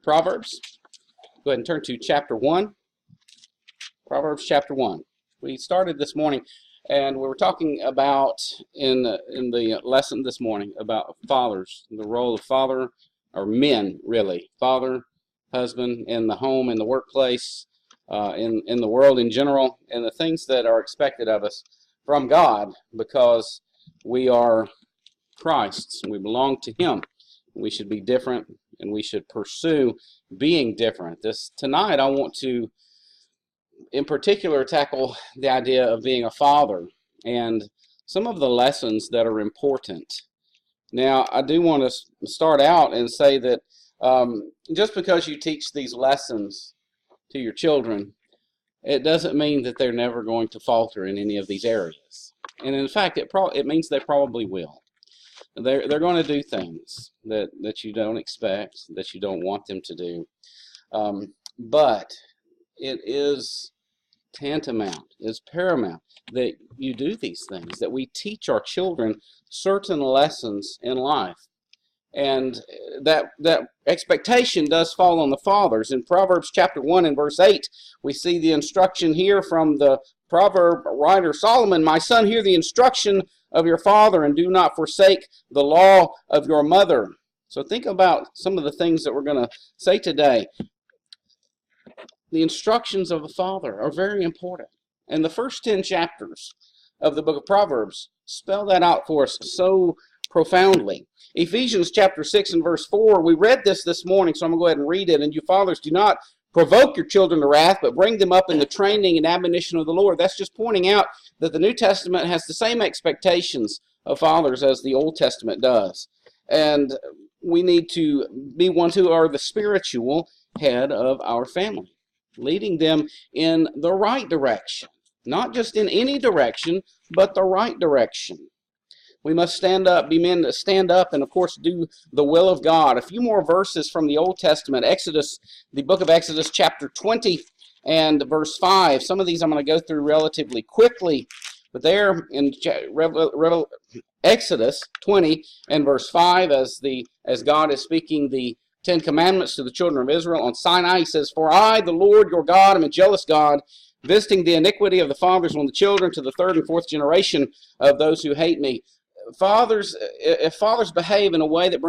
Proverbs. Go ahead and turn to chapter 1. Proverbs chapter 1. We started this morning and we were talking about in the lesson this morning about fathers, the role of father, or men really, father, husband, in the home, in the workplace, in the world in general, and the things that are expected of us from God because we are Christ's and we belong to Him. We should be different and we should pursue being different. Tonight I want to in particular tackle the idea of being a father and some of the lessons that are important. Now, I do want to start out and say that just because you teach these lessons to your children, it doesn't mean that they're never going to falter in any of these areas. And in fact, it means they probably will. They're going to do things that you don't expect, that you don't want them to do. But it is tantamount, is paramount that you do these things, that we teach our children certain lessons in life. And that expectation does fall on the fathers. In Proverbs chapter 1 and verse 8, we see the instruction here from the proverb writer Solomon, "My son, hear the instruction of your father, and do not forsake the law of your mother." So think about some of the things that we're going to say today. The instructions of a father are very important. And the first 10 chapters of the book of Proverbs spell that out for us so profoundly. Ephesians chapter 6 and verse 4, we read this morning, so I'm going to go ahead and read it. "And you fathers, do not provoke your children to wrath, but bring them up in the training and admonition of the Lord." That's just pointing out that the New Testament has the same expectations of fathers as the Old Testament does. And we need to be ones who are the spiritual head of our family, leading them in the right direction. Not just in any direction, but the right direction. We must stand up, be men that stand up and, of course, do the will of God. A few more verses from the Old Testament. Exodus, the book of Exodus, chapter 20 and verse 5. Some of these I'm going to go through relatively quickly. But there in Exodus 20 and verse 5, as God is speaking the 10 Commandments to the children of Israel on Sinai, He says, "For I, the Lord your God, am a jealous God, visiting the iniquity of the fathers on the children to the third and fourth generation of those who hate me." Fathers, if fathers behave in a way that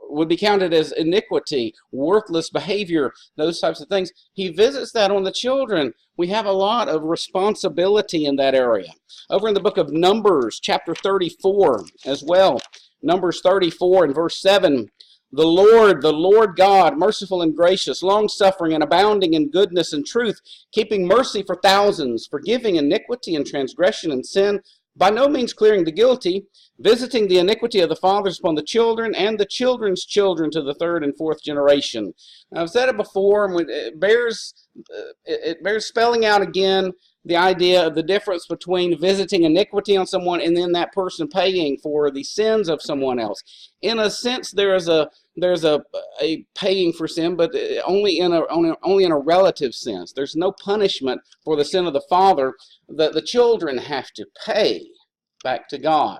would be counted as iniquity, worthless behavior, those types of things, He visits that on the children. We have a lot of responsibility in that area. Over in the book of Numbers, chapter 34 as well, Numbers 34 and verse 7, the Lord God, merciful and gracious, long-suffering and abounding in goodness and truth, keeping mercy for thousands, forgiving iniquity and transgression and sin, by no means clearing the guilty, visiting the iniquity of the fathers upon the children and the children's children to the third and fourth generation. Now, I've said it before, and it bears spelling out again the idea of the difference between visiting iniquity on someone and then that person paying for the sins of someone else. In a sense, there's a paying for sin, but only in a relative sense. There's no punishment for the sin of the father that the children have to pay back to God.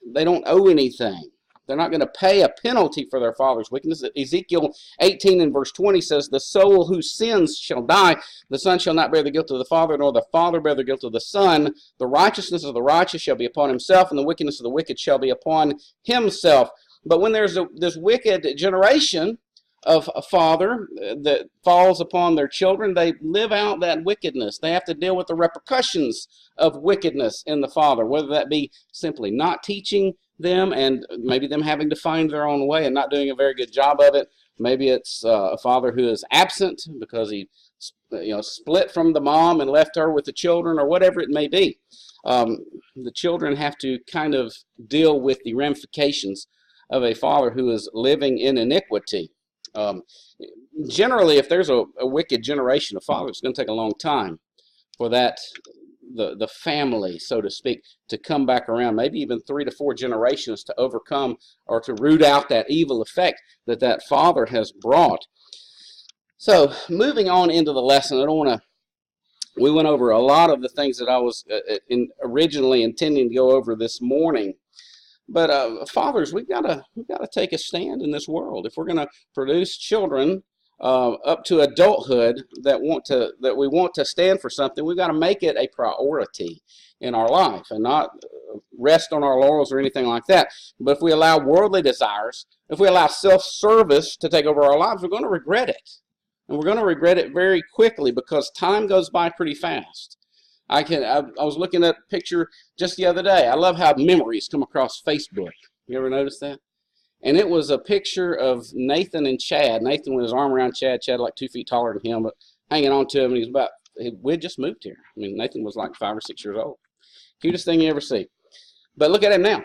They don't owe anything. They're not going to pay a penalty for their father's wickedness. Ezekiel 18 and verse 20 says, "The soul whose sins shall die, the son shall not bear the guilt of the father, nor the father bear the guilt of the son. The righteousness of the righteous shall be upon himself, and the wickedness of the wicked shall be upon himself." But when there's this wicked generation of a father that falls upon their children, they live out that wickedness. They have to deal with the repercussions of wickedness in the father, whether that be simply not teaching them and maybe them having to find their own way and not doing a very good job of it. Maybe it's a father who is absent because he split from the mom and left her with the children, or whatever it may be. The children have to kind of deal with the ramifications of a father who is living in iniquity. Generally, if there's a wicked generation of fathers, it's going to take a long time for that the family, so to speak, to come back around, maybe even 3 to 4 generations to overcome or to root out that evil effect that father has brought. So, moving on into the lesson, we went over a lot of the things that I was originally intending to go over this morning. But fathers, we've got to take a stand in this world if we're going to produce children up to adulthood that we want to stand for something. We've got to make it a priority in our life and not rest on our laurels or anything like that. But if we allow worldly desires, if we allow self-service to take over our lives, we're going to regret it. And we're going to regret it very quickly because time goes by pretty fast. I was looking at a picture just the other day. I love how memories come across Facebook. You ever notice that? And it was a picture of Nathan and Chad. Nathan with his arm around Chad. Chad like 2 feet taller than him, but hanging on to him. And we'd just moved here. I mean, Nathan was like 5 or 6 years old. Cutest thing you ever see. But look at him now.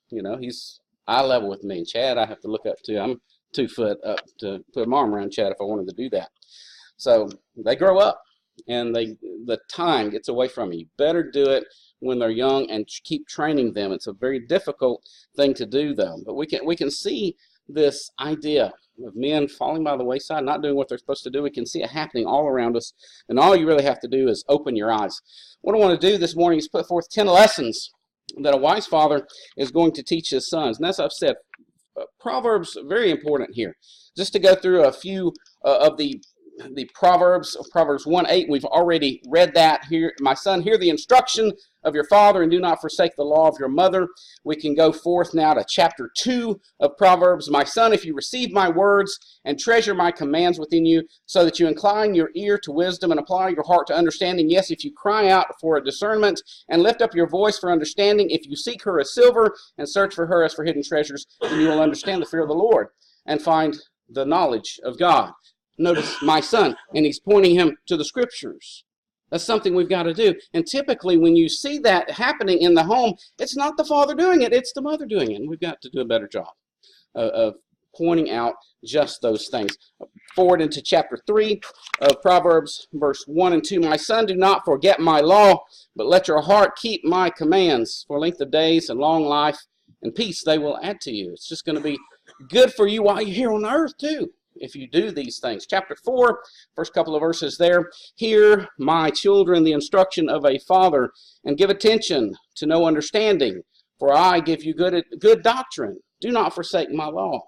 You know, he's eye level with me. Chad, I have to look up to. I'm 2 foot up to put my arm around Chad if I wanted to do that. So they grow up, and the time gets away from you. You better do it when they're young and keep training them. It's a very difficult thing to do, though. But we can see this idea of men falling by the wayside, not doing what they're supposed to do. We can see it happening all around us, and all you really have to do is open your eyes. What I want to do this morning is put forth 10 lessons that a wise father is going to teach his sons. And as I've said, Proverbs are very important here. Just to go through a few of the Proverbs 1:8, we've already read that here. My son, hear the instruction of your father and do not forsake the law of your mother. We can go forth now to chapter 2 of Proverbs. My son, if you receive my words and treasure my commands within you, so that you incline your ear to wisdom and apply your heart to understanding. Yes, if you cry out for a discernment and lift up your voice for understanding, if you seek her as silver and search for her as for hidden treasures, then you will understand the fear of the Lord and find the knowledge of God. Notice my son, and he's pointing him to the scriptures. That's something we've got to do. And typically when you see that happening in the home, it's not the father doing it, it's the mother doing it. And we've got to do a better job of pointing out just those things. Forward into chapter 3 of Proverbs, verse 1 and 2. My son, do not forget my law, but let your heart keep my commands. For length of days and long life and peace they will add to you. It's just going to be good for you while you're here on earth too, if you do these things. Chapter 4, first couple of verses there. Hear, my children, the instruction of a father, and give attention to know understanding, for I give you good doctrine. Do not forsake my law.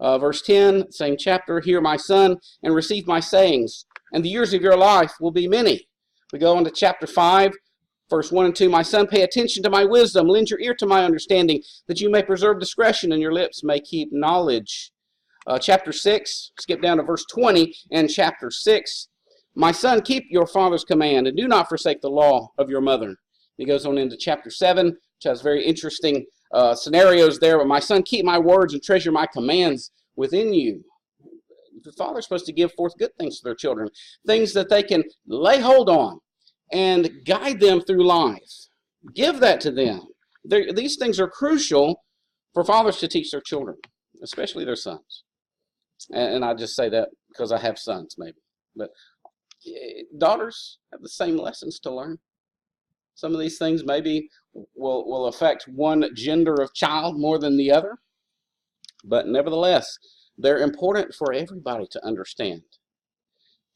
Verse 10, same chapter. Hear, my son, and receive my sayings, and the years of your life will be many. We go on to chapter 5, verse 1 and 2. My son, pay attention to my wisdom. Lend your ear to my understanding, that you may preserve discretion, and your lips may keep knowledge. Chapter 6, skip down to verse 20, and chapter 6. My son, keep your father's command, and do not forsake the law of your mother. He goes on into chapter 7, which has very interesting scenarios there. But my son, keep my words and treasure my commands within you. The father's supposed to give forth good things to their children, things that they can lay hold on and guide them through life. Give that to them. These things are crucial for fathers to teach their children, especially their sons. And I just say that because I have sons, maybe. But daughters have the same lessons to learn. Some of these things maybe will affect one gender of child more than the other. But nevertheless, they're important for everybody to understand.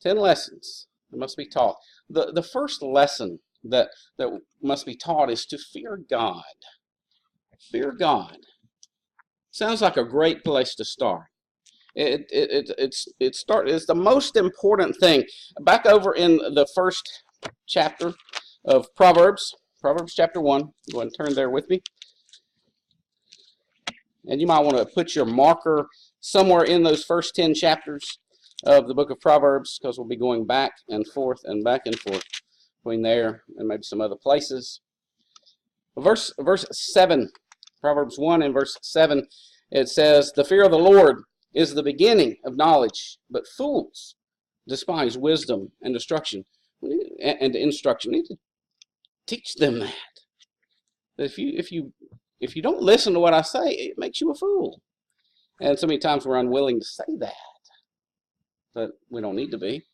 10 lessons that must be taught. The first lesson that must be taught is to fear God. Fear God. Sounds like a great place to start. It's the most important thing. Back over in the first chapter of Proverbs chapter 1. Go ahead and turn there with me. And you might want to put your marker somewhere in those first 10 chapters of the book of Proverbs, because we'll be going back and forth between there and maybe some other places. Verse 7, Proverbs 1 and verse 7, it says, the fear of the Lord is the beginning of knowledge, but fools despise wisdom and instruction. You need to teach them that. If you don't listen to what I say, it makes you a fool. And so many times we're unwilling to say that, but we don't need to be.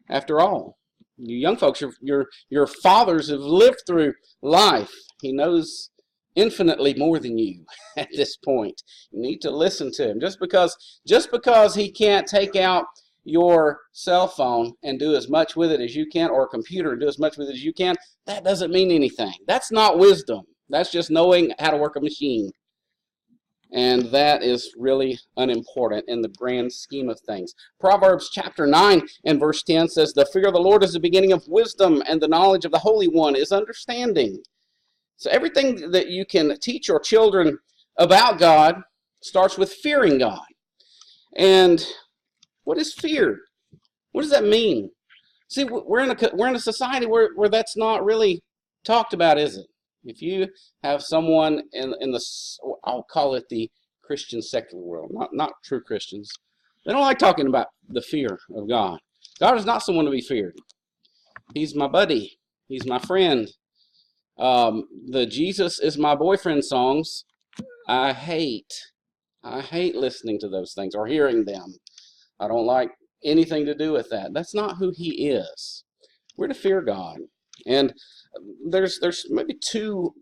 After all, you young folks, your fathers have lived through life. He knows infinitely more than you at this point. You need to listen to him. Just because he can't take out your cell phone and do as much with it as you can, or a computer and do as much with it as you can, that doesn't mean anything. That's not wisdom. That's just knowing how to work a machine. And that is really unimportant in the grand scheme of things. Proverbs chapter 9 and verse 10 says, "The fear of the Lord is the beginning of wisdom, and the knowledge of the Holy One is understanding." So everything that you can teach your children about God starts with fearing God. And what is fear? What does that mean? See, we're in a society where that's not really talked about, is it? If you have someone in the, I'll call it the Christian secular world, not true Christians, they don't like talking about the fear of God. God is not someone to be feared. He's my buddy. He's my friend. The Jesus is my boyfriend songs, I hate listening to those things or hearing them. I don't like anything to do with that. That's not who he is. We're to fear God. And there's maybe two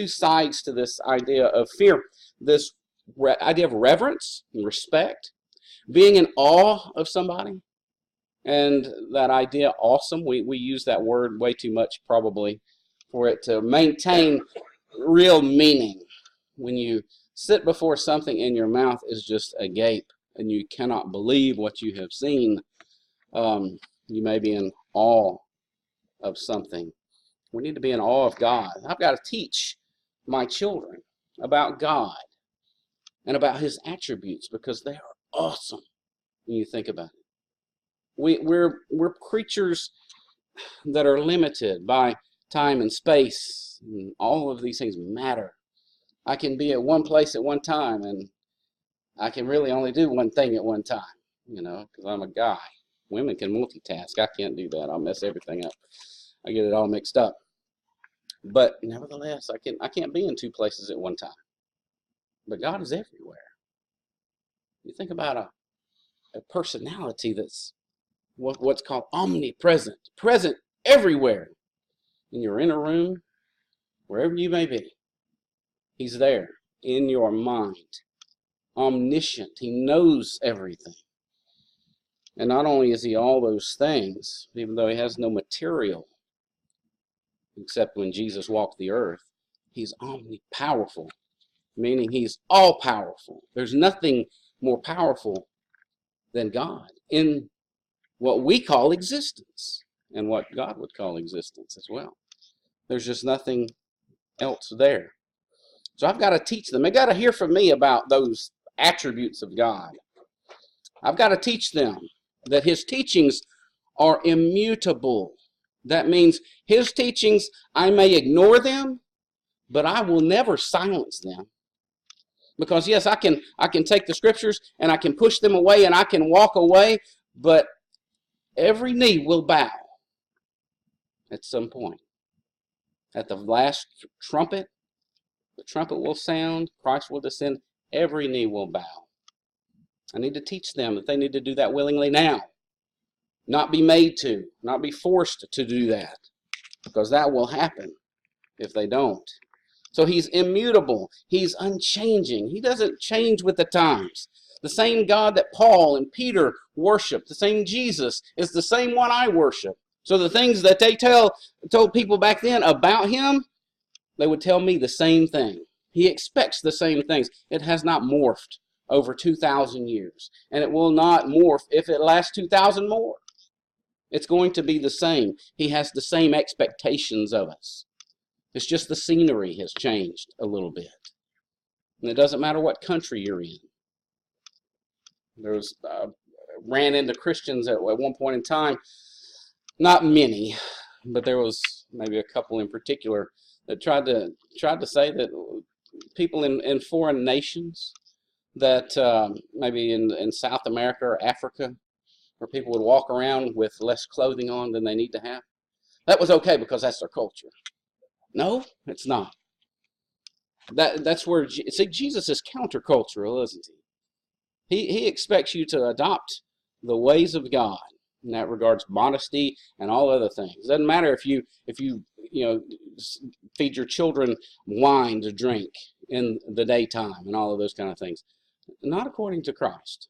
sides to this idea of fear. This idea of reverence and respect, being in awe of somebody, and that idea awesome. We use that word way too much probably for it to maintain real meaning. When you sit before something and your mouth is just agape and you cannot believe what you have seen, you may be in awe of something. We need to be in awe of God. I've got to teach my children about God and about his attributes because they are awesome when you think about it. We're creatures that are limited by time and space, and all of these things matter. I can be at one place at one time, and I can really only do one thing at one time, because I'm a guy. Women can multitask. I can't do that. I'll mess everything up. I get it all mixed up. But nevertheless, I can't be in two places at one time. But God is everywhere. You think about a personality that's what's called omnipresent, present everywhere. In your inner room, wherever you may be, he's there in your mind. Omniscient. He knows everything. And not only is he all those things, even though he has no material, except when Jesus walked the earth, he's omnipowerful, meaning he's all-powerful. There's nothing more powerful than God in what we call existence and what God would call existence as well. There's just nothing else there. So I've got to teach them. They got to hear from me about those attributes of God. I've got to teach them that his teachings are immutable. That means his teachings, I may ignore them, but I will never silence them. Because yes, I can take the scriptures and I can push them away and I can walk away, but every knee will bow at some point. At the last trumpet, the trumpet will sound, Christ will descend, every knee will bow. I need to teach them that they need to do that willingly now. Not be made to, not be forced to do that, because that will happen if they don't. So he's immutable. He's unchanging. He doesn't change with the times. The same God that Paul and Peter worshiped, the same Jesus, is the same one I worship. So the things that they told people back then about him, they would tell me the same thing. He expects the same things. It has not morphed over 2,000 years. And it will not morph if it lasts 2,000 more. It's going to be the same. He has the same expectations of us. It's just the scenery has changed a little bit. And it doesn't matter what country you're in. Ran into Christians at one point in time, not many, but there was maybe a couple in particular that tried to say that people in foreign nations, that maybe in South America or Africa, where people would walk around with less clothing on than they need to have, that was okay because that's their culture. No, it's not. That's where, see, Jesus is countercultural, isn't he? He expects you to adopt the ways of God. In that regards, modesty and all other things. It doesn't matter if you feed your children wine to drink in the daytime and all of those kind of things. Not according to Christ.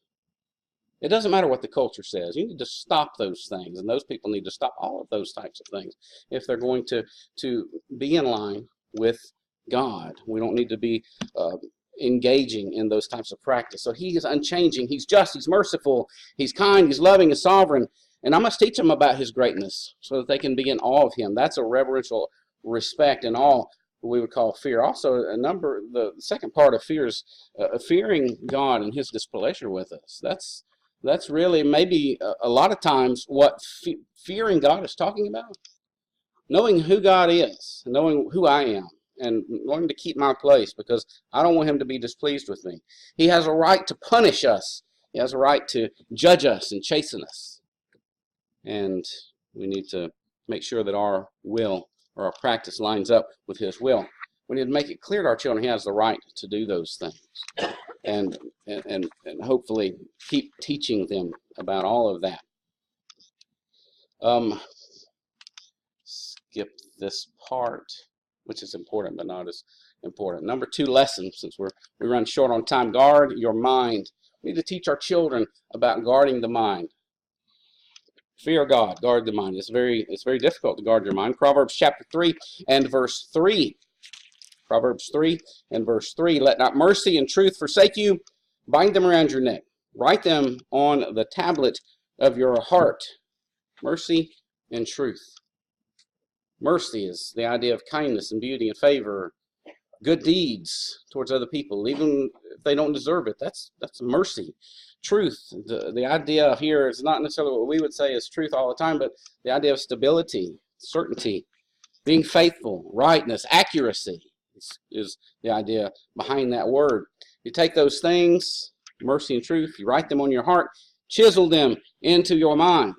It doesn't matter what the culture says. You need to stop those things, and those people need to stop all of those types of things if they're going to be in line with God. We don't need to be engaging in those types of practice. So he is unchanging. He's just. He's merciful. He's kind. He's loving. He's sovereign. And I must teach them about his greatness so that they can be in awe of him. That's a reverential respect and awe we would call fear. Also, the second part of fear is fearing God and his displeasure with us. That's really maybe a lot of times what fearing God is talking about. Knowing who God is, knowing who I am, and learning to keep my place because I don't want him to be displeased with me. He has a right to punish us. He has a right to judge us and chasten us. And we need to make sure that our will or our practice lines up with his will. We need to make it clear to our children he has the right to do those things. And hopefully keep teaching them about all of that. Skip this part, which is important but not as important. Number 2 lesson, since we run short on time, guard your mind. We need to teach our children about guarding the mind. Fear God, guard the mind. It's very difficult to guard your mind. Proverbs chapter 3 and verse 3. Proverbs 3 and verse 3. Let not mercy and truth forsake you. Bind them around your neck. Write them on the tablet of your heart. Mercy and truth. Mercy is the idea of kindness and beauty and favor, good deeds towards other people, even if they don't deserve it. That's mercy. Truth, the idea here is not necessarily what we would say is truth all the time, but the idea of stability, certainty, being faithful, rightness, accuracy is the idea behind that word. You take those things, mercy and truth, you write them on your heart, chisel them into your mind.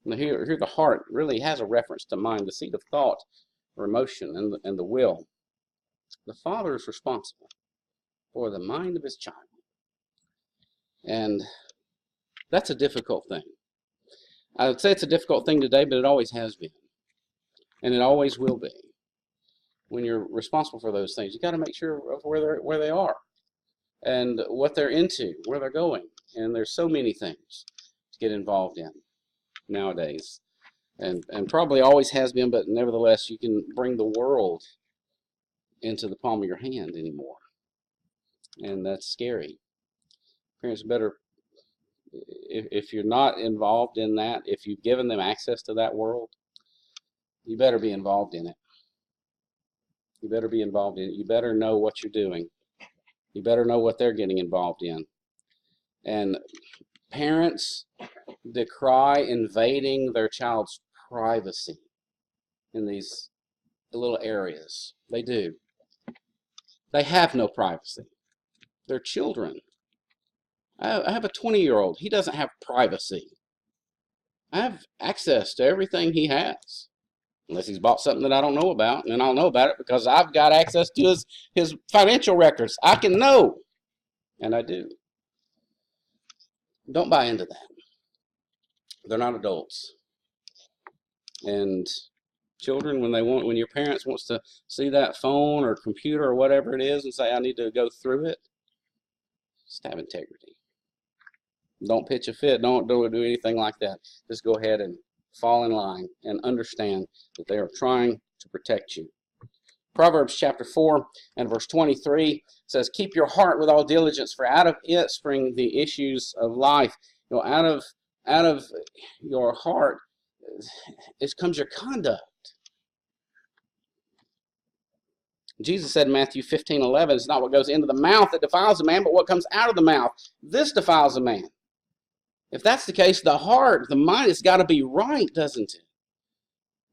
Now here the heart really has a reference to mind, the seat of thought or emotion and the will. The father is responsible for the mind of his child. And that's a difficult thing. I would say it's a difficult thing today, but it always has been. And it always will be. When you're responsible for those things, you got to make sure of where they are and what they're into, where they're going. And there's so many things to get involved in nowadays. And probably always has been, but nevertheless, you can bring the world into the palm of your hand anymore. And that's scary. Parents better, if you're not involved in that, if you've given them access to that world, you better be involved in it. You better be involved in it. You better know what you're doing. You better know what they're getting involved in. And parents decry invading their child's privacy in these little areas. They do. They have no privacy. They're children. I have a 20-year-old. He doesn't have privacy. I have access to everything he has. Unless he's bought something that I don't know about, and I'll know about it because I've got access to his financial records. I can know, and I do. Don't buy into that. They're not adults. And children, when your parents wants to see that phone or computer or whatever it is and say, I need to go through it, just have integrity. Don't pitch a fit. Don't do anything like that. Just go ahead and fall in line and understand that they are trying to protect you. Proverbs chapter 4 and verse 23 says, keep your heart with all diligence, for out of it spring the issues of life. You know, out of your heart comes your conduct. Jesus said in Matthew 15:11, it's not what goes into the mouth that defiles a man, but what comes out of the mouth. This defiles a man. If that's the case, the heart, the mind has got to be right, doesn't it?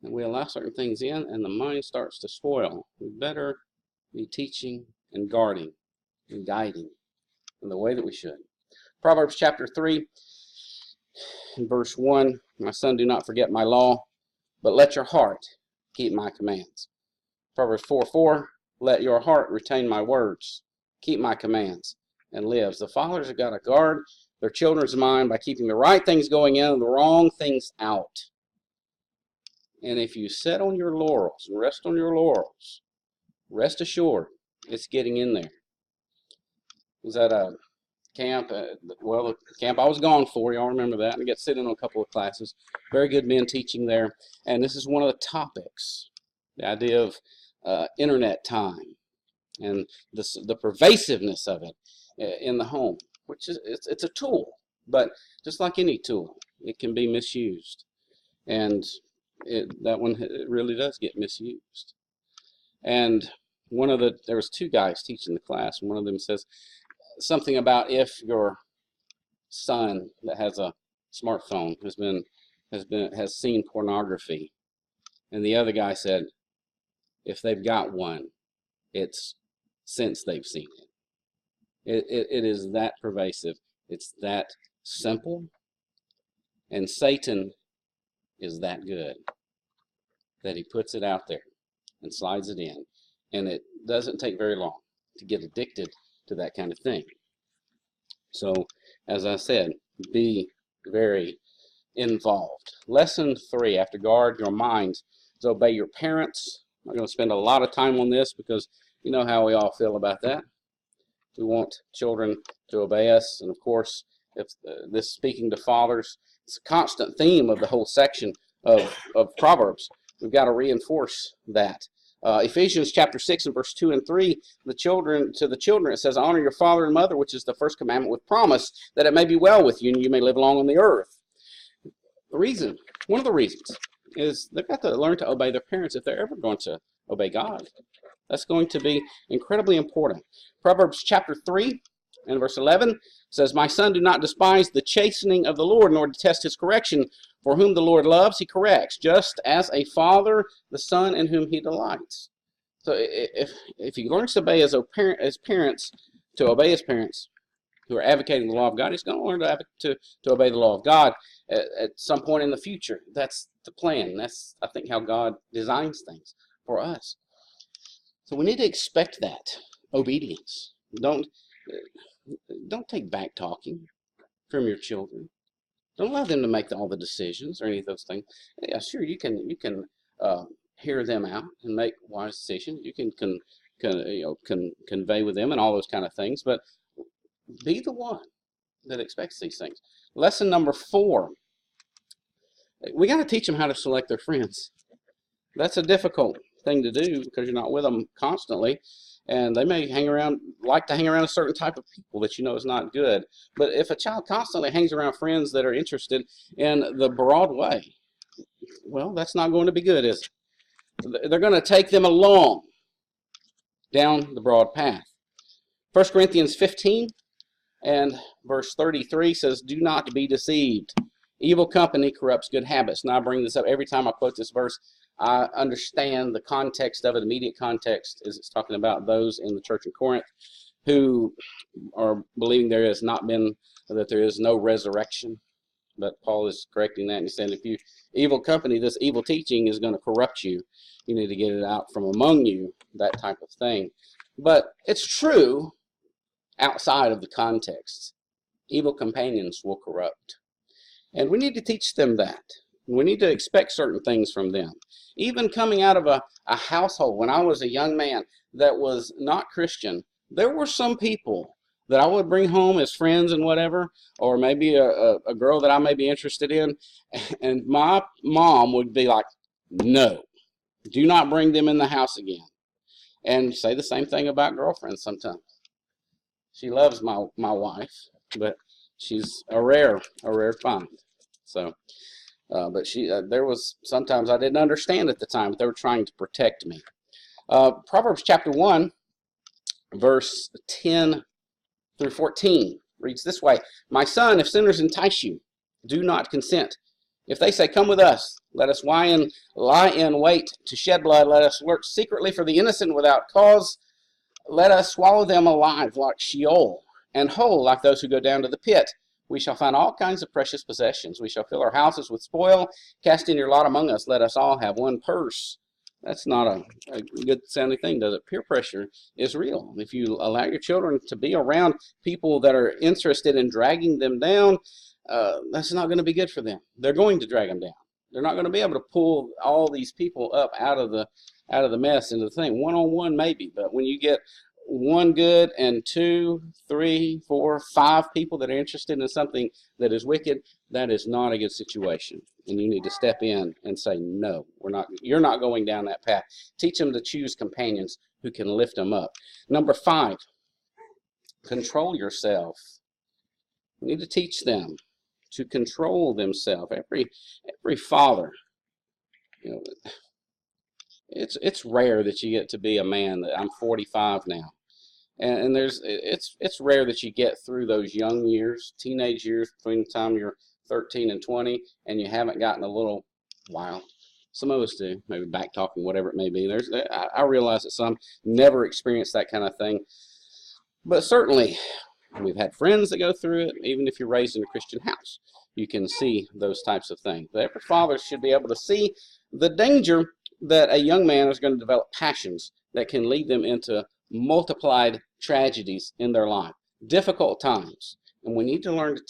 And we allow certain things in, and the mind starts to spoil. We better be teaching and guarding and guiding in the way that we should. Proverbs chapter 3 and verse 1, my son, do not forget my law, but let your heart keep my commands. Proverbs 4:4, let your heart retain my words, keep my commands, and live. The fathers have got to guard their children's mind by keeping the right things going in and the wrong things out. And if you sit on your laurels and rest on your laurels, rest assured it's getting in there. I was at a camp, the camp I was gone for, y'all remember that, and I got to sit in on a couple of classes. Very good men teaching there. And this is one of the topics The idea of internet time and the pervasiveness of it in the home, which is it's a tool, but just like any tool, it can be misused, and that one it really does get misused. And there was two guys teaching the class, and one of them says something about if your son that has a smartphone has seen pornography, and the other guy said if they've got one, it's since they've seen it. It is that pervasive. It's that simple. And Satan is that good that he puts it out there and slides it in. And it doesn't take very long to get addicted to that kind of thing. So, as I said, be very involved. Lesson 3, after guard your minds, is obey your parents. I'm not going to spend a lot of time on this because you know how we all feel about that. We want children to obey us, and of course, if this speaking to fathers, it's a constant theme of the whole section of Proverbs. We've got to reinforce that. Ephesians chapter 6 and verse 2 and 3, to the children it says, honor your father and mother, which is the first commandment with promise, that it may be well with you and you may live long on the earth. One of the reasons is they've got to learn to obey their parents if they're ever going to obey God. That's going to be incredibly important. Proverbs chapter 3 and verse 11 says, my son, do not despise the chastening of the Lord, nor detest his correction. For whom the Lord loves, he corrects, just as a father the son in whom he delights. So if he learns to obey his parents, to obey his parents who are advocating the law of God, he's going to learn to obey the law of God at some point in the future. That's the plan. That's, I think, how God designs things for us. So we need to expect that obedience. Don't take back talking from your children. Don't allow them to make all the decisions or any of those things. Yeah, sure, you can hear them out and make wise decisions. You can convey with them and all those kind of things. But be the one that expects these things. Lesson number 4. We got to teach them how to select their friends. That's a difficult thing to do because you're not with them constantly, and they may like to hang around a certain type of people that you know is not good. But if a child constantly hangs around friends that are interested in the broad way, well, that's not going to be good, is it? They're going to take them along down the broad path. 1 Corinthians 15 and verse 33 says, do not be deceived. Evil company corrupts good habits. Now I bring this up every time I quote this verse. I understand the context of it. Immediate context is it's talking about those in the church in Corinth who are believing there is no resurrection. But Paul is correcting that and saying, if you evil company, this evil teaching is going to corrupt you. You need to get it out from among you, that type of thing. But it's true outside of the context. Evil companions will corrupt. And we need to teach them that. We need to expect certain things from them. Even coming out of a household, when I was a young man that was not Christian, there were some people that I would bring home as friends and whatever, or maybe a girl that I may be interested in, and my mom would be like, no, do not bring them in the house again. And say the same thing about girlfriends sometimes. She loves my wife, but she's a rare find. So, but there was sometimes I didn't understand at the time, but they were trying to protect me. Proverbs chapter 1, verse 10 through 14 reads this way: my son, if sinners entice you, do not consent. If they say, come with us, let us lie in wait to shed blood, let us lurk secretly for the innocent without cause, let us swallow them alive like Sheol, and whole like those who go down to the pit. We shall find all kinds of precious possessions. We shall fill our houses with spoil. Cast in your lot among us. Let us all have one purse. That's not a good sounding thing, does it? Peer pressure is real. If you allow your children to be around people that are interested in dragging them down, that's not going to be good for them. They're going to drag them down. They're not going to be able to pull all these people up out of the mess into the thing. One-on-one maybe, but when you get one good and 2, 3, 4, 5 people that are interested in something that is wicked, that is not a good situation. And you need to step in and say, no, you're not going down that path. Teach them to choose companions who can lift them up. Number 5, control yourself. You need to teach them to control themselves. Every father, it's rare that you get to be a man. I'm 45 now, and it's rare that you get through those young years, teenage years, between the time you're 13 and 20, and you haven't gotten a little wild. Some of us do, maybe back talking, whatever it may be. I realize that some never experience that kind of thing, but certainly we've had friends that go through it. Even if you're raised in a Christian house, you can see those types of things. But every father should be able to see the danger that a young man is going to develop passions that can lead them into multiplied tragedies in their life, difficult times. And we need to learn to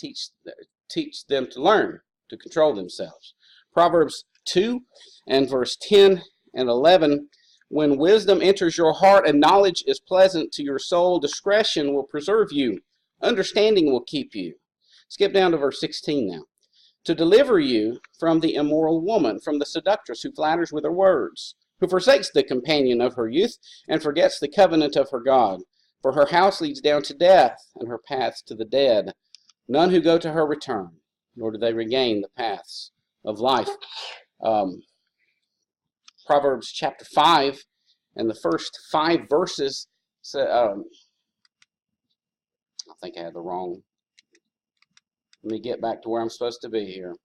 teach them to learn to control themselves. Proverbs 2 and verse 10 and 11, when wisdom enters your heart and knowledge is pleasant to your soul, discretion will preserve you, understanding will keep you. Skip down to verse 16 now. To deliver you from the immoral woman, from the seductress who flatters with her words, who forsakes the companion of her youth and forgets the covenant of her God. For her house leads down to death, and her paths to the dead. None who go to her return, nor do they regain the paths of life. Proverbs chapter 5 and the first 5 verses say, I think I had the wrong. Let me get back to where I'm supposed to be here.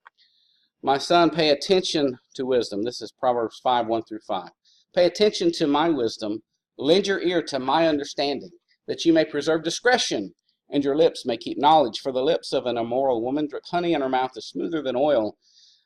My son, pay attention to wisdom. This is Proverbs 5, 1 through 5. Pay attention to my wisdom. Lend your ear to my understanding, that you may preserve discretion, and your lips may keep knowledge. For the lips of an immoral woman drip honey, and her mouth is smoother than oil.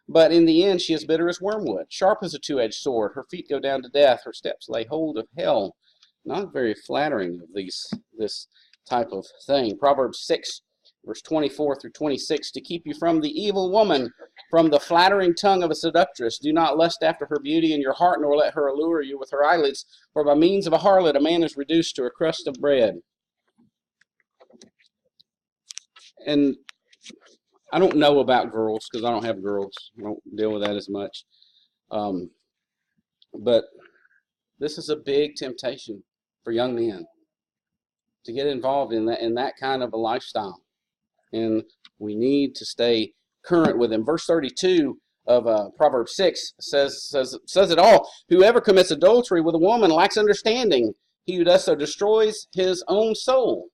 But in the end she is bitter as wormwood, sharp as a two-edged sword. Her feet go down to death. Her steps lay hold of hell. Not very flattering of this type of thing. Proverbs 6, verse 24 through 26, to keep you from the evil woman, from the flattering tongue of a seductress. Do not lust after her beauty in your heart, nor let her allure you with her eyelids. For by means of a harlot a man is reduced to a crust of bread. And I don't know about girls, because I don't have girls. I don't deal with that as much. But this is a big temptation for young men to get involved in that kind of a lifestyle. And we need to stay current with him. Verse 32 of Proverbs 6 says it all. Whoever commits adultery with a woman lacks understanding. He who does so destroys his own soul.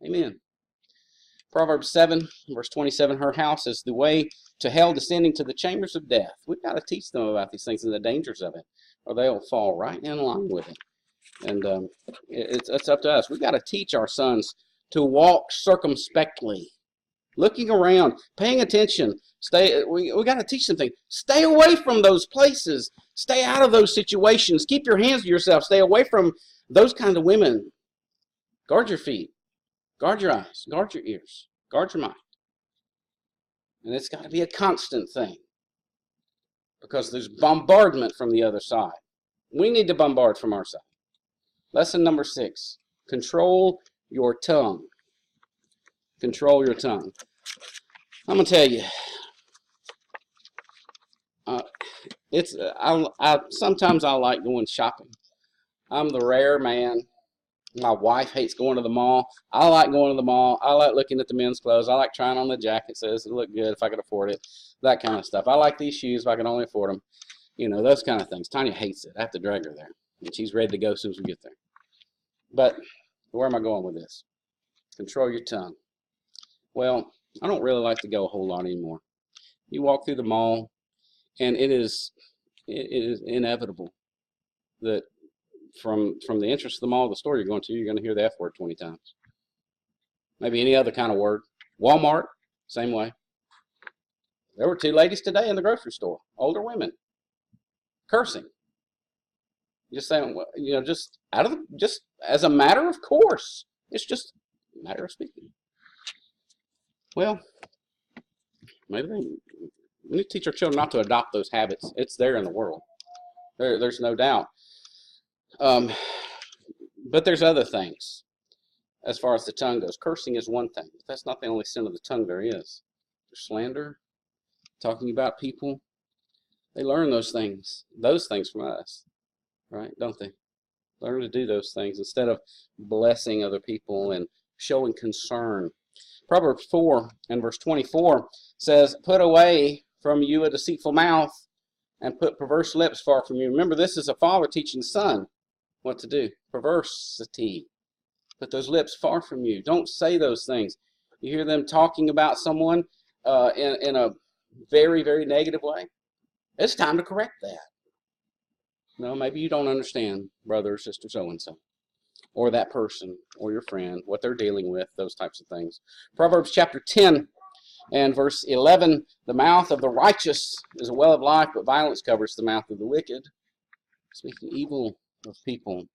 Amen. Proverbs 7, verse 27, her house is the way to hell, descending to the chambers of death. We've got to teach them about these things and the dangers of it, or they'll fall right in line with it. And it's up to us. We've got to teach our sons to walk circumspectly, looking around, paying attention. We got to teach them things. Stay away from those places. Stay out of those situations. Keep your hands to yourself. Stay away from those kind of women. Guard your feet. Guard your eyes. Guard your ears. Guard your mind. And it's got to be a constant thing, because there's bombardment from the other side. We need to bombard from our side. Lesson number 6, control your tongue. Control your tongue. I'm going to tell you, sometimes I like going shopping. I'm the rare man. My wife hates going to the mall. I like going to the mall. I like looking at the men's clothes. I like trying on the jackets. It look good if I could afford it. That kind of stuff. I like these shoes if I can only afford them. You know, those kind of things. Tanya hates it. I have to drag her there. And she's ready to go as soon as we get there. But where am I going with this? Control your tongue. Well, I don't really like to go a whole lot anymore. You walk through the mall, and it is inevitable that from the entrance of the mall, the store you're going to hear the F word 20 times. Maybe any other kind of word. Walmart, same way. There were 2 ladies today in the grocery store, older women, cursing. Just saying, just as a matter of course. It's just a matter of speaking. Well, maybe we need to teach our children not to adopt those habits. It's there in the world. There's no doubt. But But there's other things as far as the tongue goes. Cursing is one thing, but that's not the only sin of the tongue there is. There's slander, talking about people. They learn those things from us, right? Don't they? Learn to do those things instead of blessing other people and showing concern. Proverbs 4 and verse 24 says, "Put away from you a deceitful mouth and put perverse lips far from you." Remember, this is a father teaching the son what to do. Perversity. Put those lips far from you. Don't say those things. You hear them talking about someone in a very, very negative way. It's time to correct that. No, maybe you don't understand brother or sister so-and-so, or that person, or your friend, what they're dealing with, those types of things. Proverbs chapter 10 and verse 11, "The mouth of the righteous is a well of life, but violence covers the mouth of the wicked." Speaking evil of people.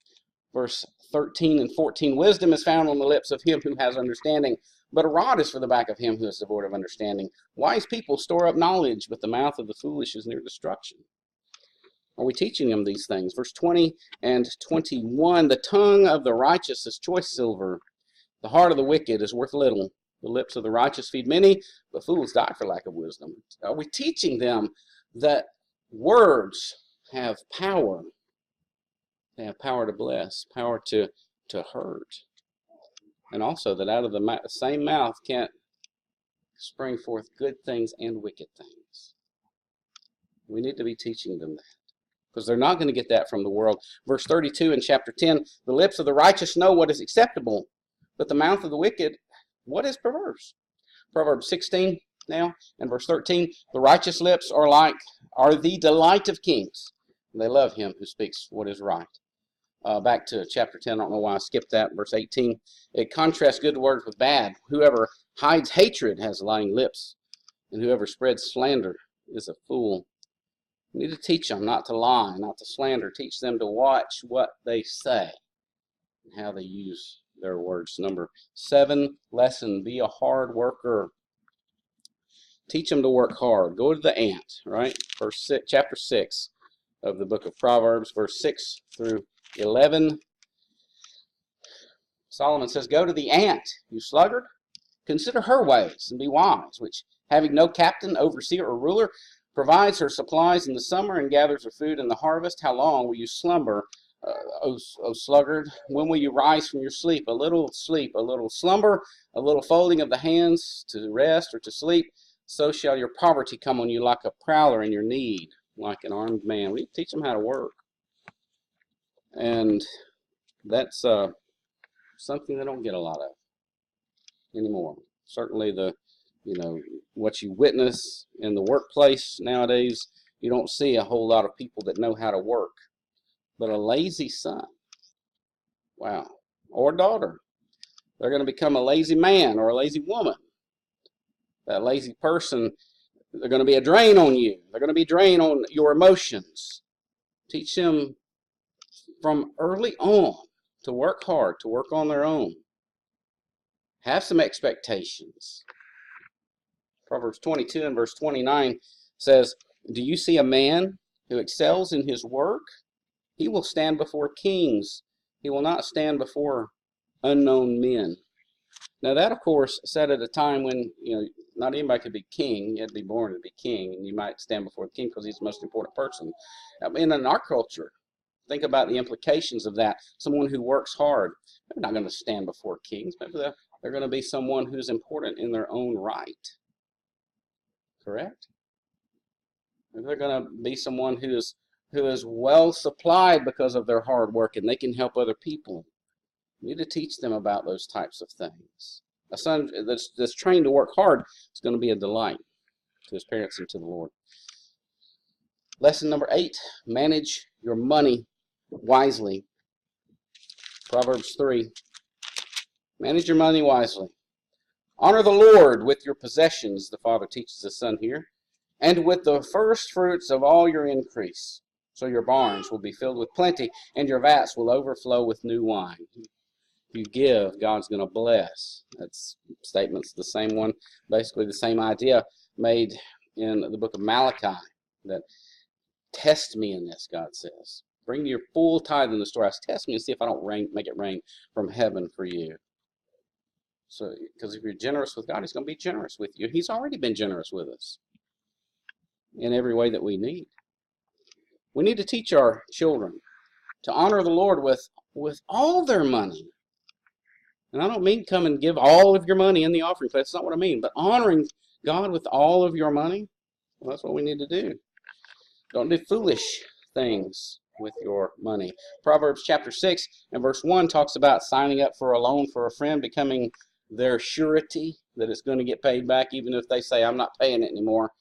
Verse 13 and 14, "Wisdom is found on the lips of him who has understanding, but a rod is for the back of him who is devoid of understanding. Wise people store up knowledge, but the mouth of the foolish is near destruction." Are we teaching them these things? Verse 20 and 21, "The tongue of the righteous is choice silver. The heart of the wicked is worth little. The lips of the righteous feed many, but fools die for lack of wisdom." Are we teaching them that words have power? They have power to bless, power to hurt. And also that out of the same mouth can't spring forth good things and wicked things. We need to be teaching them that, because they're not going to get that from the world. Verse 32 in chapter 10, "The lips of the righteous know what is acceptable, but the mouth of the wicked, what is perverse?" Proverbs 16 now, and verse 13, "The righteous lips are the delight of kings. They love him who speaks what is right." Back to chapter 10, I don't know why I skipped that. Verse 18, "It contrasts good words with bad. Whoever hides hatred has lying lips, and whoever spreads slander is a fool." We need to teach them not to lie, not to slander. Teach them to watch what they say and how they use their words. Number 7 lesson, be a hard worker. Teach them to work hard. Go to the ant, right? Chapter 6 of the book of Proverbs, verse 6 through 11. Solomon says, "Go to the ant, you sluggard. Consider her ways and be wise, which, having no captain, overseer, or ruler, provides her supplies in the summer and gathers her food in the harvest. How long will you slumber, O sluggard? When will you rise from your sleep? A little slumber, a little folding of the hands to rest or to sleep. So shall your poverty come on you like a prowler, and your need like an armed man." We teach them how to work. And that's something they don't get a lot of anymore. Certainly what you witness in the workplace nowadays, you don't see a whole lot of people that know how to work. But a lazy son, wow, or daughter, they're going to become a lazy man or a lazy woman. That lazy person, they're going to be a drain on you. They're going to be a drain on your emotions. Teach them from early on to work hard, to work on their own. Have some expectations. Proverbs 22 and verse 29 says, "Do you see a man who excels in his work? He will stand before kings. He will not stand before unknown men." Now that, of course, said at a time when not anybody could be king. You had to be born to be king, and you might stand before the king because he's the most important person. In our culture, think about the implications of that. Someone who works hard, they're not going to stand before kings. Maybe they're going to be someone who's important in their own right. Correct? Maybe they're going to be someone who is well supplied because of their hard work, and they can help other people. You need to teach them about those types of things. A son that's trained to work hard is going to be a delight to his parents and to the Lord. Lesson number 8, manage your money wisely. Proverbs 3. Manage your money wisely. "Honor the Lord with your possessions," the father teaches the son here, "and with the first fruits of all your increase. So your barns will be filled with plenty, and your vats will overflow with new wine." If you give, God's going to bless. That statement's the same one, basically the same idea made in the book of Malachi, that test me in this, God says. Bring your full tithe in the storehouse. Test me and see if I don't make it rain from heaven for you. So, because if you're generous with God, He's going to be generous with you. He's already been generous with us in every way that we need. We need to teach our children to honor the Lord with all their money. And I don't mean come and give all of your money in the offering plate. That's not what I mean. But honoring God with all of your money, well, that's what we need to do. Don't do foolish things with your money. Proverbs chapter 6 and verse 1 talks about signing up for a loan for a friend, becoming their surety that it's going to get paid back, even if they say, I'm not paying it anymore.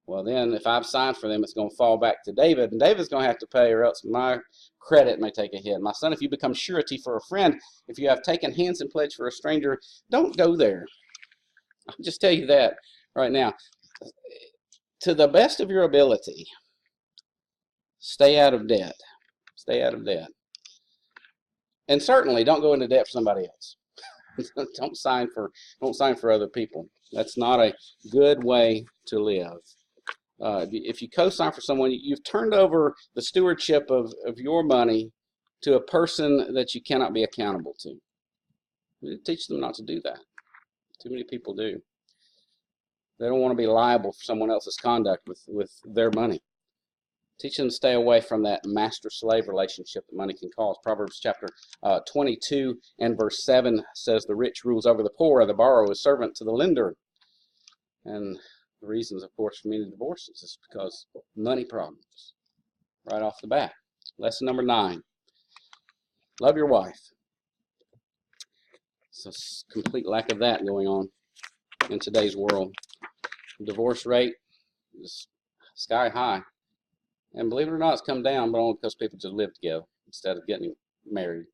Well, then, if I've signed for them, it's going to fall back to David, and David's going to have to pay, or else my credit may take a hit. My son, if you become surety for a friend, if you have taken hands and pledge for a stranger, don't go there. I'll just tell you that right now. To the best of your ability, stay out of debt. Stay out of debt. And certainly, don't go into debt for somebody else. Don't sign for other people. That's not a good way to live. If you co-sign for someone, you've turned over the stewardship of your money to a person that you cannot be accountable to. You teach them not to do that. Too many people do. They don't want to be liable for someone else's conduct with their money. Teach them to stay away from that master-slave relationship that money can cause. Proverbs chapter 22 and verse 7 says, the rich rules over the poor, the borrower is servant to the lender. And the reasons, of course, for many divorces is because of money problems. Right off the bat. Lesson number 9. Love your wife. It's a complete lack of that going on in today's world. The divorce rate is sky high. And believe it or not, it's come down, but only because people just live together instead of getting married.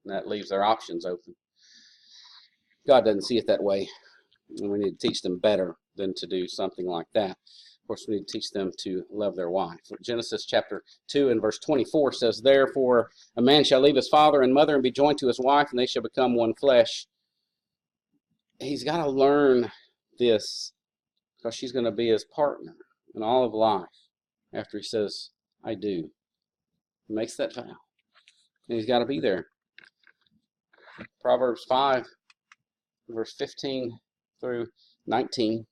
And that leaves their options open. God doesn't see it that way. And we need to teach them better than to do something like that. Of course, we need to teach them to love their wife. Genesis chapter 2 and verse 24 says, therefore a man shall leave his father and mother and be joined to his wife, and they shall become one flesh. He's got to learn this because she's going to be his partner in all of life. After he says, I do. He makes that vow. And he's got to be there. Proverbs 5, verse 15 through 19.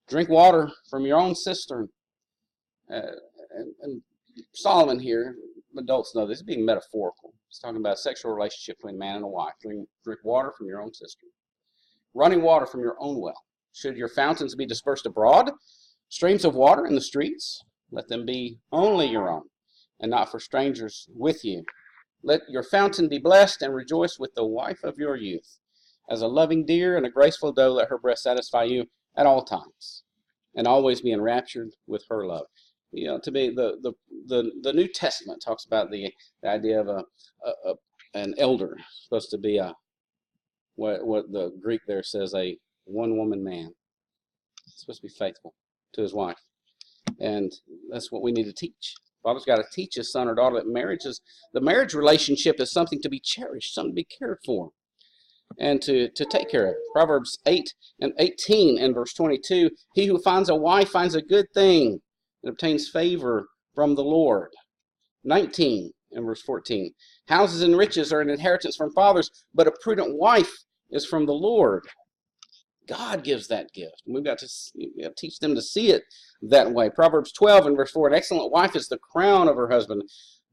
Drink water from your own cistern. And Solomon here, adults know this, is being metaphorical. He's talking about a sexual relationship between a man and a wife. Drink water from your own cistern. Running water from your own well. Should your fountains be dispersed abroad, streams of water in the streets, let them be only your own, and not for strangers with you. Let your fountain be blessed, and rejoice with the wife of your youth. As a loving deer and a graceful doe, let her breast satisfy you at all times, and always be enraptured with her love. You know, to be the New Testament talks about the idea of an elder, supposed to be what the Greek there says, a one-woman man. He's supposed to be faithful to his wife. And that's what we need to teach. Father's got to teach his son or daughter that the marriage relationship is something to be cherished, something to be cared for, and to take care of. Proverbs 8 and 18 and verse 22, he who finds a wife finds a good thing and obtains favor from the Lord. 19 and verse 14, houses and riches are an inheritance from fathers, but a prudent wife is from the Lord. God gives that gift. We've got to teach them to see it that way. Proverbs 12 and verse 4, an excellent wife is the crown of her husband,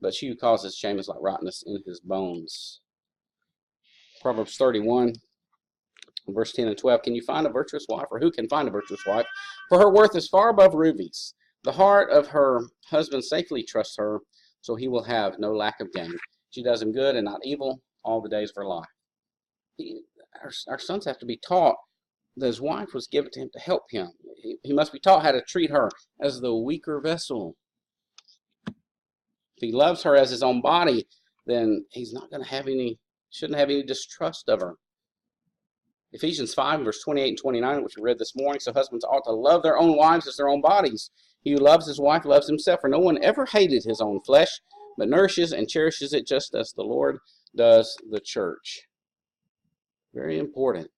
but she who causes shame is like rottenness in his bones. Proverbs 31, verse 10 and 12, can you find a virtuous wife, or who can find a virtuous wife? For her worth is far above rubies. The heart of her husband safely trusts her, so he will have no lack of gain. She does him good and not evil all the days of her life. Our sons have to be taught that his wife was given to him to help him. He must be taught how to treat her as the weaker vessel. If he loves her as his own body, then he's not going to shouldn't have any distrust of her. Ephesians 5, verse 28 and 29, which we read this morning, so husbands ought to love their own wives as their own bodies. He who loves his wife loves himself, for no one ever hated his own flesh, but nourishes and cherishes it just as the Lord does the church. Very important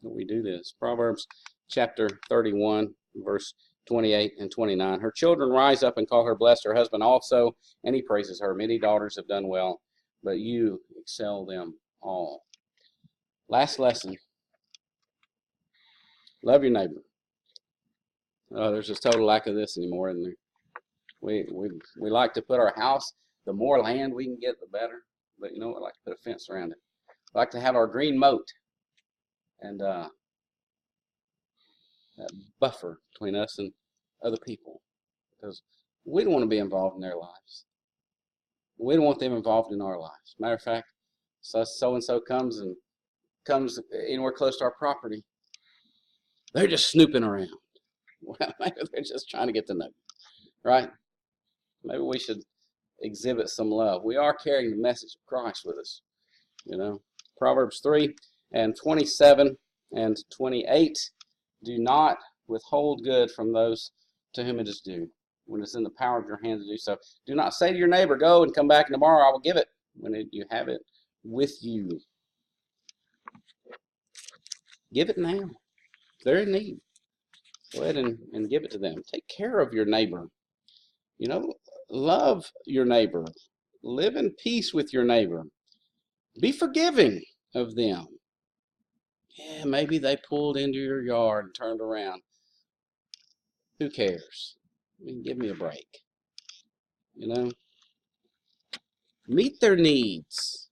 that we do this. Proverbs chapter 31, verse 28 and 29. Her children rise up and call her blessed, her husband also, and he praises her. Many daughters have done well, but you excel them all. Last lesson. Love your neighbor. Oh, there's just total lack of this anymore, isn't there? We like to put our house, the more land we can get, the better. But you know what? I like to put a fence around it. I like to have our green moat and that buffer between us and other people, because we don't want to be involved in their lives. We don't want them involved in our lives. Matter of fact, so and so comes anywhere close to our property, they're just snooping around. Well, maybe they're just trying to get to know you, right? Maybe we should exhibit some love. We are carrying the message of Christ with us, you know. Proverbs 3 and 27 and 28. Do not withhold good from those to whom it is due, when it's in the power of your hand to do so. Do not say to your neighbor, go and come back tomorrow, I will give it, when you have it with you. Give it now. If they're in need, go ahead and give it to them. Take care of your neighbor. You know, love your neighbor. Live in peace with your neighbor. Be forgiving of them. Yeah, maybe they pulled into your yard and turned around. Who cares? I mean, give me a break. You know? Meet their needs.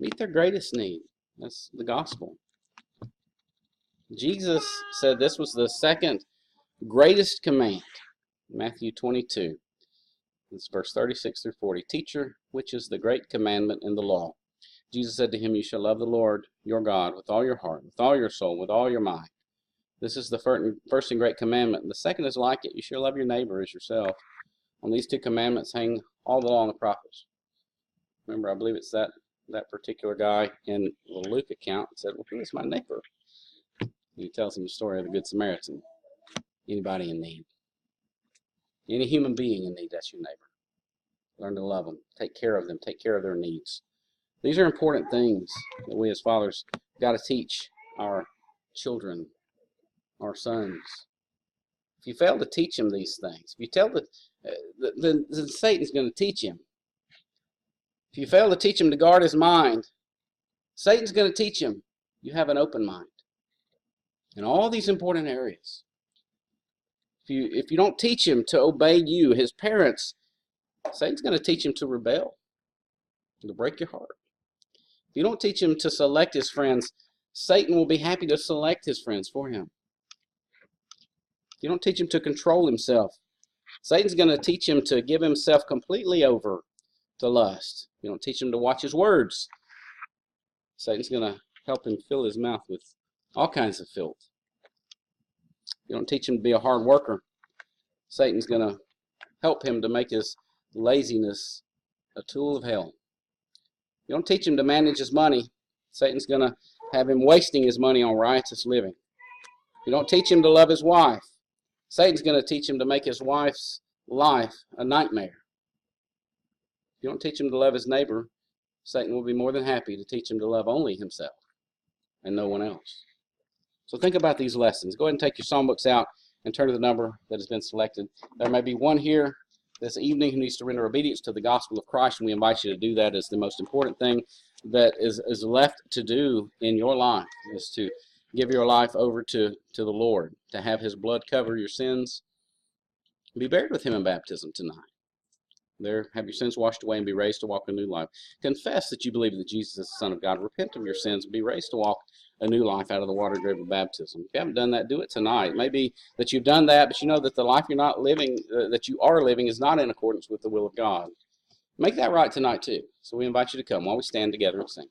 Meet their greatest need. That's the gospel. Jesus said this was the second greatest command. Matthew 22. It's verse 36 through 40. Teacher, which is the great commandment in the law? Jesus said to him, you shall love the Lord your God with all your heart, with all your soul, with all your mind. This is the first and great commandment. And the second is like it. You shall love your neighbor as yourself. On these two commandments hang all the law and the prophets. Remember, I believe it's that particular guy in the Luke account said, well, who is my neighbor? He tells him the story of the Good Samaritan. Anybody in need. Any human being in need, that's your neighbor. Learn to love them. Take care of them. Take care of their needs. These are important things that we as fathers got to teach our children, our sons. If you fail to teach them these things, if you tell then Satan's going to teach him. If you fail to teach him to guard his mind, Satan's going to teach him you have an open mind in all these important areas. If you don't teach him to obey you, his parents, Satan's going to teach him to rebel, to break your heart. If you don't teach him to select his friends, Satan will be happy to select his friends for him. If you don't teach him to control himself, Satan's going to teach him to give himself completely over to lust. If you don't teach him to watch his words, Satan's going to help him fill his mouth with all kinds of filth. If you don't teach him to be a hard worker, Satan's going to help him to make his laziness a tool of hell. If you don't teach him to manage his money, Satan's going to have him wasting his money on riotous living. If you don't teach him to love his wife, Satan's going to teach him to make his wife's life a nightmare. If you don't teach him to love his neighbor, Satan will be more than happy to teach him to love only himself and no one else. So think about these lessons. Go ahead and take your songbooks out and turn to the number that has been selected. There may be one here this evening who needs to render obedience to the gospel of Christ, and we invite you to do that. As the most important thing that is left to do in your life is to give your life over to the Lord, to have his blood cover your sins. Be buried with him in baptism tonight. There, have your sins washed away and be raised to walk a new life. Confess that you believe that Jesus is the Son of God. Repent of your sins and be raised to walk a new life out of the water grave of baptism. If you haven't done that, do it tonight. It may be that you've done that, but you know that the life you're not living, that you are living, is not in accordance with the will of God. Make that right tonight too. So we invite you to come while we stand together and sing.